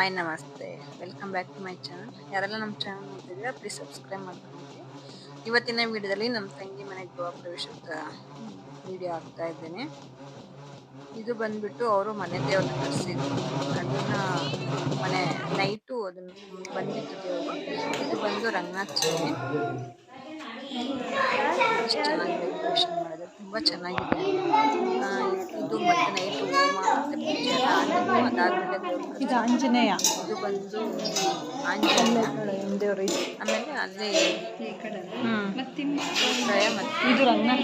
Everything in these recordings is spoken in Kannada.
Hi namaste, welcome back to my channel. ಯಾರೆಲ್ಲ ನಮ್ಮ ಚಾನಲ್ ನೋಡ್ತಿದ್ದೀರಾ ಪ್ಲೀಸ್ ಸಬ್ಸ್ಕ್ರೈಬ್ ಮಾಡ್ಕೊಂಡು. ಇವತ್ತಿನ ವಿಡಿಯೋದಲ್ಲಿ ನಮ್ಮ ತಂಗಿ ಮನೆಗೆ ಗೃಹ ಪ್ರವೇಶದ ವಿಡಿಯೋ ಹಾಕ್ತಾ ಇದ್ದೇನೆ. ಇದು ಬಂದ್ಬಿಟ್ಟು ಅವರು ಮನೆ ದೇವ್ರನ್ನ ಕರೆಸಿದ್ರು. ಅದನ್ನ ಮನೆ ನೈಟು ಅದನ್ನ ಬಂದಿತ್ತು ದೇವರು. ಇದು ಬಂದು ರಂಗನಾಥ ಸ್ವಾಮಿ. ಎಷ್ಟು ಚೆನ್ನಾಗಿ ಡೆಕೋರೇಷನ್ ಮಾಡಿದ್ರೆ, ತುಂಬಾ ಚೆನ್ನಾಗಿದೆ. ಇದು ಮತ್ತೆ ನೈಟ್ ಹೋಮ ಮತ್ತೆ ಪೂಜೆ ಎಲ್ಲ ಆಗಿತ್ತು. ಅದಾದ್ಮೇಲೆ ಇದು ಆಂಜನೇಯ, ಇದು ಬಂದು ಆಂಜನೇಯ. ಆಮೇಲೆ ಅಲ್ಲಿ ಇದು ರಂಗನಾಥ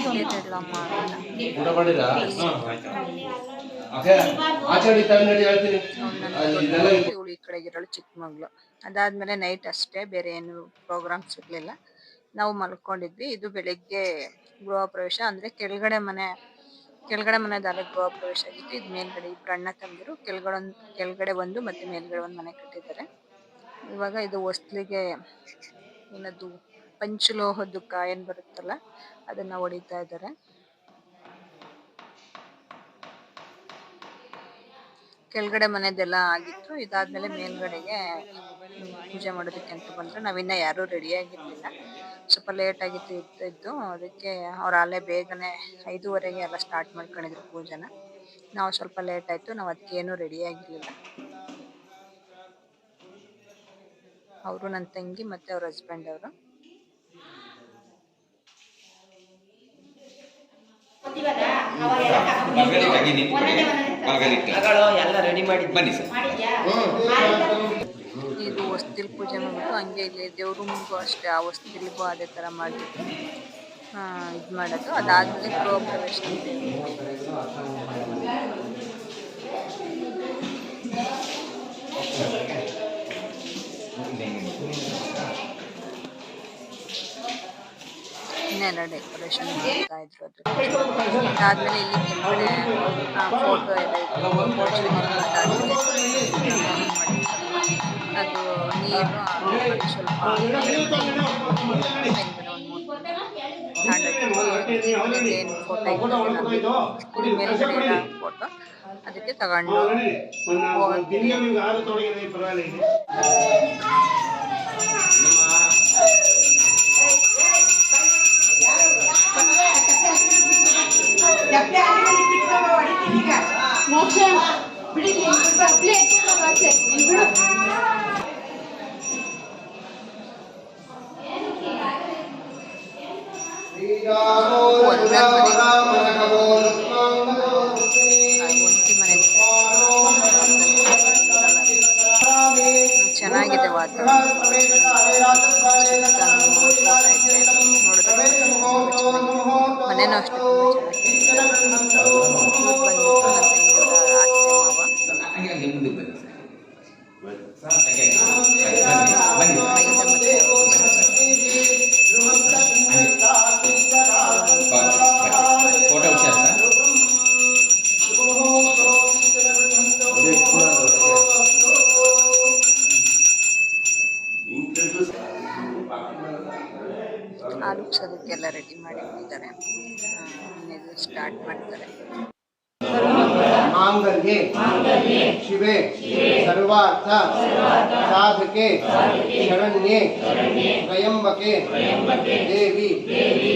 ಇವಳು ಈ ಕಡೆಗಿರೋಳು ಚಿಕ್ಕಮಗ್ಳು. ಅದಾದ್ಮೇಲೆ ನೈಟ್ ಅಷ್ಟೇ, ಬೇರೆ ಏನು ಪ್ರೋಗ್ರಾಮ್ಸ್ ಇರ್ಲಿಲ್ಲ. ನಾವು ಮಲ್ಕೊಂಡಿದ್ವಿ. ಇದು ಬೆಳಿಗ್ಗೆ ಗೃಹ ಪ್ರವೇಶ, ಅಂದ್ರೆ ಕೆಳಗಡೆ ಮನೆದಾರೆ ಗೃಹ ಪ್ರವೇಶ ಆಗಿತ್ತು. ಇದು ಮೇಲ್ಗಡೆ ಇಬ್ರು ಅಣ್ಣ ತಂದಿರು ಕೆಳಗಡೆ ಒಂದು ಮತ್ತೆ ಮೇಲ್ಗಡೆ ಒಂದು ಮನೆ ಕಟ್ಟಿದ್ದಾರೆ. ಇವಾಗ ಇದು ಹೊಸ್ಲಿಗೆ ಏನದು ಪಂಚಲೋಹದ್ದು ಕಾಯನ್ ಬರುತ್ತಲ್ಲ, ಅದನ್ನ ಹೊಡಿತಾ ಇದ್ದಾರೆ. ಕೆಳಗಡೆ ಮನೆದೆಲ್ಲ ಆಗಿತ್ತು. ಇದಾದ್ಮೇಲೆ ಮೇಲ್ಗಡೆಗೆ ಪೂಜೆ ಮಾಡೋದಕ್ಕೆ ಅಂತ ಬಂದ್ರೆ, ನಾವಿನ್ನ ಯಾರು ರೆಡಿ ಆಗಿರ್ಲಿಲ್ಲ. ಸ್ವಲ್ಪ ಲೇಟ್ ಆಗಿತ್ತು ಇದ್ದು, ಅದಕ್ಕೆ ಅವ್ರ ಅಲ್ಲೇ ಬೇಗನೆ 5:30ಗೆ ಎಲ್ಲ ಸ್ಟಾರ್ಟ್ ಮಾಡ್ಕೊಂಡಿದ್ರು ಪೂಜೆನ. ನಾವು ಸ್ವಲ್ಪ ಲೇಟ್ ಆಯ್ತು, ನಾವು ಅದಕ್ಕೆ ಏನು ರೆಡಿ ಆಗಿರ್ಲಿಲ್ಲ. ಅವರು ನನ್ನ ತಂಗಿ ಮತ್ತೆ ಅವ್ರ ಹಸ್ಬೆಂಡ್ ಅವರು. ಇದು ಹೊಸ್ತಿಲ್ ಪೂಜೆ ಮಾಡ್ಬಿಟ್ಟು ಹಂಗೆ ಇಲ್ಲಿ ದೇವ್ರ ರೂಮ್ಗೂ ಅಷ್ಟೇ, ಆ ಹೊಸ್ತಿಲ್ಗೂ ಅದೇ ತರ ಮಾಡ್ಬಿಟ್ಟು ಇದ್ ಮಾಡೋದು. ಅದಾದ್ಮೇಲೆ ಗೃಹ ಪ್ರವೇಶ ಇನ್ನೆಲ್ಲ ಡೆಕೋರೇಷನ್ ಮಾಡ್ತಾ ಇದ್ರು. ಅದಾದ್ಮೇಲೆ ಇಲ್ಲಿ ಕೆಳಗಡೆ ಫೋಟೋ ಎಲ್ಲ ಇತ್ತು. ಅದು ನೀರು ಸ್ವಲ್ಪ ಏನು ಫೋಟೋ ಇತ್ತು ಮೇಲ್ಗಡೆ ಫೋಟೋ, ಅದಕ್ಕೆ ತಗೊಂಡು ಮೋಕ್ಷ ಬಿಡಿ. ಚೆನ್ನಾಗಿದೆ ವಾತಾವರಣ. ಮನೇನೂ ಅಷ್ಟೇ ಆಲೂಕ್ಸೋದಕ್ಕೆಲ್ಲ ರೆಡಿ ಮಾಡಿಟ್ಟಿದ್ದಾರೆ. ಸ್ಟಾರ್ಟ್ ಮಾಡ್ತಾರೆ. ಮಾಂಗಲ್ಯೆ ಶಿವೆ ಸರ್ವಾರ್ಥ ಸಾಧಕೆ ಶರಣ್ಯೆ ತ್ರಯಂಬಕೆ ದೇವಿ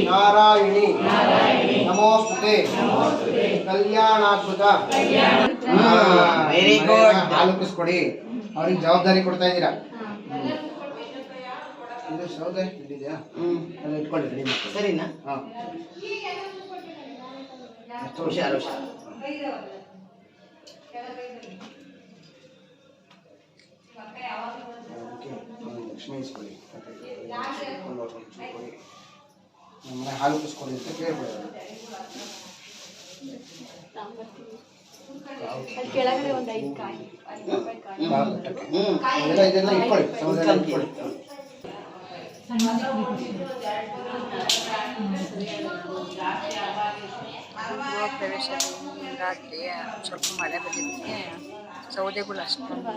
ನಾರಾಯಣಿ ನಮೋಸ್ತುತೆ ಕಲ್ಯಾಣಾದ್ಭುತ. Very good. ಆಲೋಕಿಸ್ಕೊಡಿ, ಅವ್ರಿಗೆ ಜವಾಬ್ದಾರಿ ಕೊಡ್ತಾ ಇದ್ದೀರಾ. ಇದು ಸೌದೆ ಇದೆಯಾ? ಅದು ಇಟ್ಕೊಳ್ಳಿ, ರೆಡಿ ಮಾಡಿ. ಸರಿನಾ? ಹಾಂ, ಹುಷಾರು. ಲಕ್ಷ್ಮೀ ಇಸ್ಕೊಳ್ಳಿ, ನಮ್ಮನೆ ಹಾಲು ಕುಸ್ಕೊಳ್ಳಿ ಅಂತ ಕೇಳ್ಬಿಡೋದು. ಕೆಳಗಡೆ ಒಂದು 5 ಕಾಯಿ ಇದೆಲ್ಲ ಇಟ್ಕೊಳ್ಳಿ, ಸೌದೆ ಇಟ್ಕೊಳ್ಳಿ. ಗೃಹ ಪ್ರವೇಶ ರಾತ್ರಿ ಸ್ವಲ್ಪ ಮಳೆ ಬಂದಿದ್ದಕ್ಕೆ ಸೌದೆಗಳು ಅಷ್ಟೊಂದು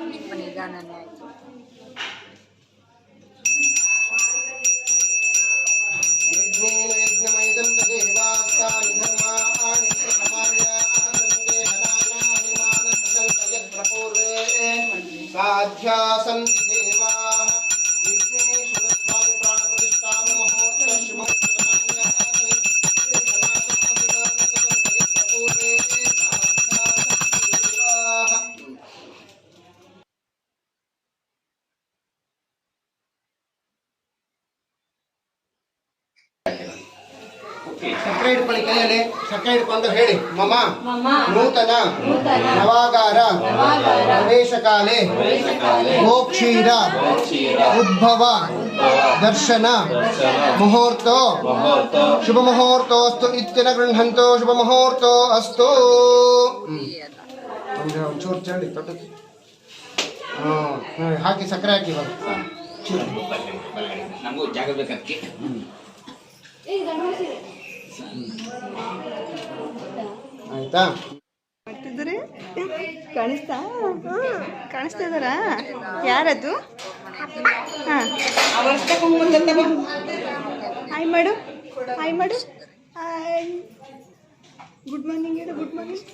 ಸ್ವಲ್ಪ ನಿಧಾನನೇ ಆಯಿತು. ಸಕ್ಕರೆ ಇಟ್ಕೊಳ್ಳಿ ಕೈಯಲ್ಲಿ. ಸಕ್ಕರೆ ಇಟ್ಕೊಂಡು ಹೇಳಿ. ಮಮ ನೂತನ ನವಾಗಾರ ಪ್ರವೇಶ ಕಾಲೇ ಗೋಕ್ಷೀರ ಉದ್ಭವ ದರ್ಶನ ಮುಹೂರ್ತೋ ಶುಭ ಮುಹೂರ್ತೋಸ್ತು ಇತ್ಯನ ಗೃಹಂತೋ ಶುಭ ಮುಹೂರ್ತೋ ಅಸ್ತು. ಒಂಚೂರು ಚಂಡಿ ತೊಟ್ಟಕ್ಕೆ ಹಾಕಿ ಸಕ್ಕರೆ ಹಾಕಿ ಇವಾಗ. ನಮಗೂ ಜಾಗ ಬೇಕದಕ್ಕೆ. ಆಯ್ತಾ? ಮಾಡ್ತಿದ್ದಾರೆ ಕಾಣಿಸ್ತಾ ಇದ್ದಾರಾ? ಯಾರದು? ಹಾಯ್ ಮಾಡು, ಹಾಯ್ ಮಾಡು, ಹಾಯ್. ಗುಡ್ ಮಾರ್ನಿಂಗ್ ಹೇಳು, ಗುಡ್ ಮಾರ್ನಿಂಗ್.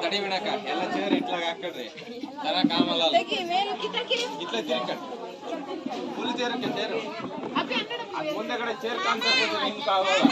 ತಡಿ ಬಿಡಕ ಎಲ್ಲ ಚೇರ್ ಇಟ್ಲಾಗ ಹಾಕಡ್ರಿ ತರ ಕಾಮಲ್ಲ ಇಟ್ಲ ತಿರ್ಕಡ್ ಫುಲ್ ಚೇರಕ್ಕೆ ಚೇರು ಮುಂದೆ ಕಡೆ ಚೇರ್ ಕಾಣ್ತಾ ನಿಮ್ಗೆ ಆಗೋಲ್ಲ.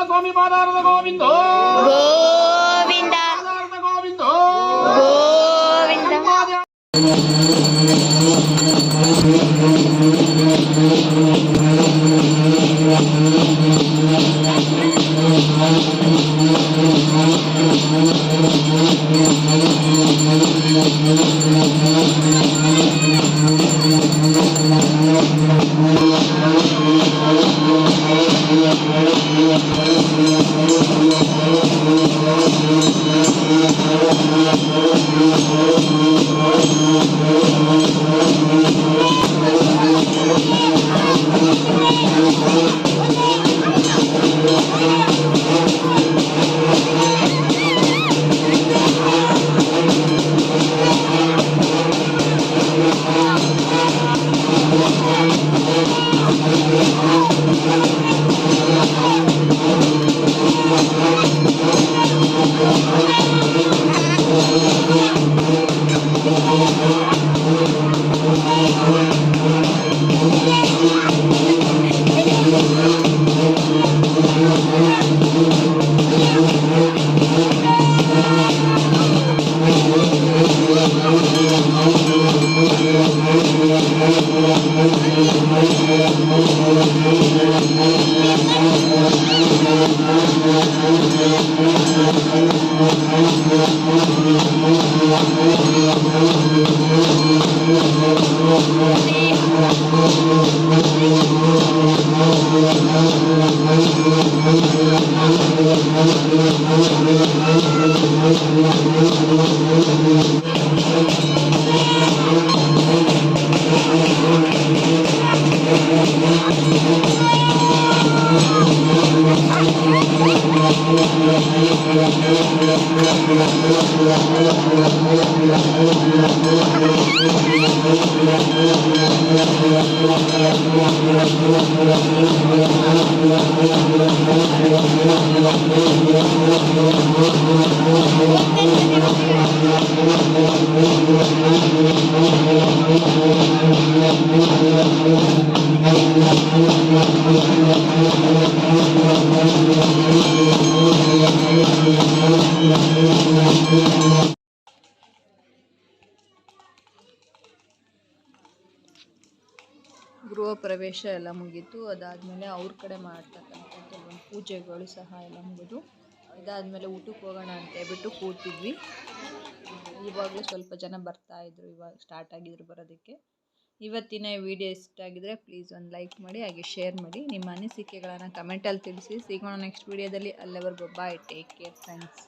ಸ್ವಾಮಿ ಪಾದಾರದ ಗೋವಿಂದ ಗೋವಿಂದ ಗೋವಿಂದ Thank you. ಗೃಹ ಪ್ರವೇಶ ಎಲ್ಲ ಮುಗೀತು. ಅದಾದಮೇಲೆ ಅವ್ರ ಕಡೆ ಮಾಡ್ತಕ್ಕಂಥ ಕೆಲವೊಂದು ಪೂಜೆಗಳು ಸಹ ಎಲ್ಲ ಮುಗಿದು, ಇದಾದಮೇಲೆ ಊಟಕ್ಕೆ ಹೋಗೋಣ ಅಂತ ಹೇಳ್ಬಿಟ್ಟು ಕೂತಿದ್ವಿ. ಇವಾಗಲೇ ಸ್ವಲ್ಪ ಜನ ಬರ್ತಾಯಿದ್ರು, ಇವಾಗ ಸ್ಟಾರ್ಟ್ ಆಗಿದ್ರು ಬರೋದಕ್ಕೆ. ಇವತ್ತಿನ ವಿಡಿಯೋ ಇಷ್ಟ ಆಗಿದ್ರೆ ಪ್ಲೀಸ್ ಒಂದು ಲೈಕ್ ಮಾಡಿ, ಹಾಗೆ ಶೇರ್ ಮಾಡಿ. ನಿಮ್ಮ ಅನಿಸಿಕೆಗಳನ್ನು ಕಮೆಂಟಲ್ಲಿ ತಿಳಿಸಿ. ಸಿಗೋಣ ನೆಕ್ಸ್ಟ್ ವಿಡಿಯೋದಲ್ಲಿ. ಅಲ್ಲಿವರೆಗೂ ಬಾಯ್, ಟೇಕ್ ಕೇರ್ ಫ್ರೆಂಡ್ಸ್.